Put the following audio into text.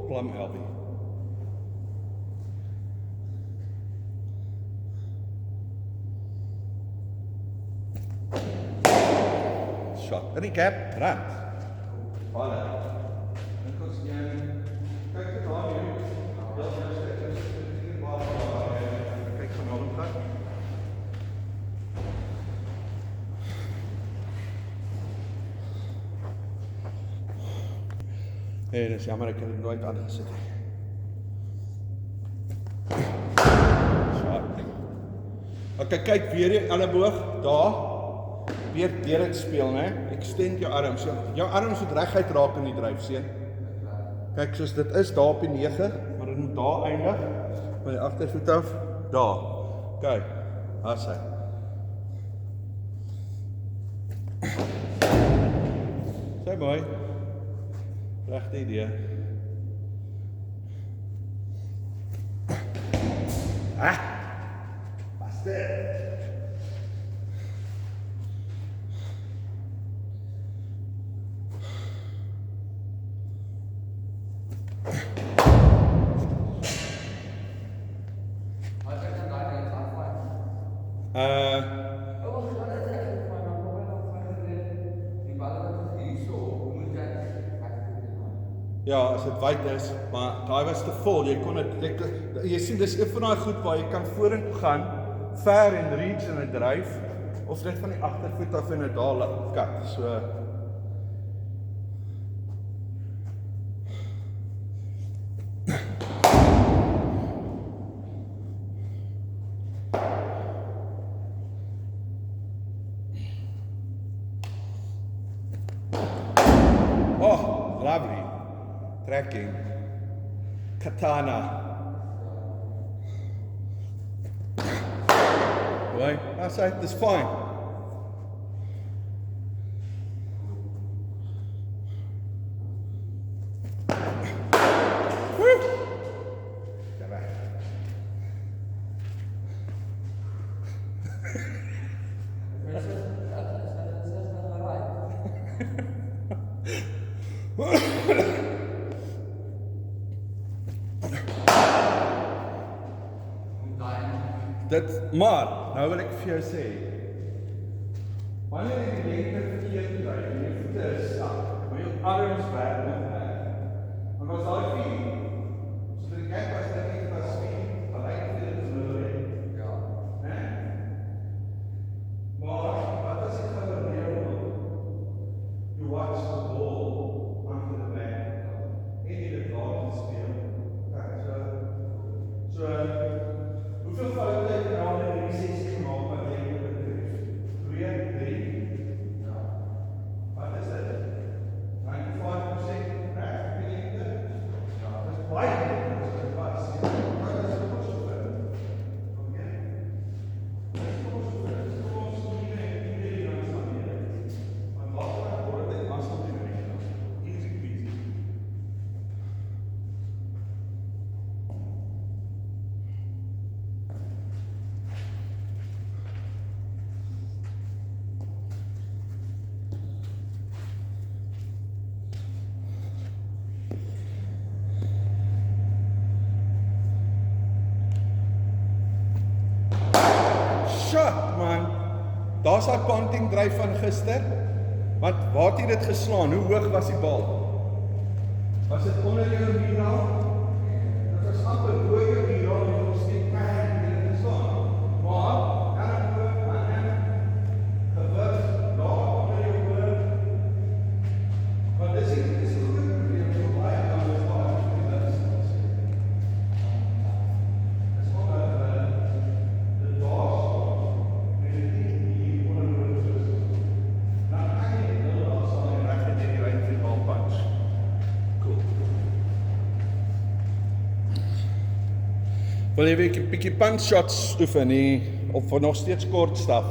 Plum Elby. Shot. In die gap, rand. Voilà. Dink ons kyk dit daar hier. Dat is kyk gaan hom vat. Nee, dis jammer ek het dit nooit aangesit nie. Okay, kyk weer die elleboog, daar, weer deur het speel, né? Extend jou arms, jou arms moet reguit raak in die dryf, seun. Kyk, soos dit is, daar op die 9, maar dit moet daar eindig, van die agtervoet af, daar. Kyk, daar is hy. Sy mooi, regte idee. Ja, as dit wyd is, maar daai was te vol, jy kon dit, jy sien, dis een van daai goed waar jy kan vorentoe gaan, ver en reach in 'n dryf, of net van die agtervoet af en 'n daar kat, so. Oh, lovely. Tracking. Katana. Right, that's it, that's fine. Woo! Get back. Maar, nou wil ek vir jou sê, wanneer jy die lengte verkeerd draai, en jy voete is sak, maar jou arms werk met werk, want was daai 4, so die kijk was dit nie was 4, wat ek het dit verloor, ja, ne? Maar, wat as ek gaan leer om, you watch the ball onto the back, en jy dit laat te speel, kijk, so, hoeveel foute het nou in die sessie gemaakt wat jy moet betref? 2, 3? Ja. Wat is dit? 95% recht gelengte? Ja, dat is baie gelengte, as dit was. Wat is dit ons sover? Oké? Dit is ons sover. Dit is ons nie hier aan staan hier. Want wat word dit as op die recht? Easy peasy. Shot, man. Daar's daai punting dryf van gister. Want waar het jy dit geslaan? Hoe hoog was die bal? Was dit onder jou miraal? Dit was amper bo jou miraal en ons steek kry en dit geslaan. Maar dan gewig daar onder jou hoor. Want dis nie goed probleem so baie kan ons daar in die dis. Dis omdat dit daar wil jy 'n bietjie punch shots oefen nie, of nog steeds kort staf?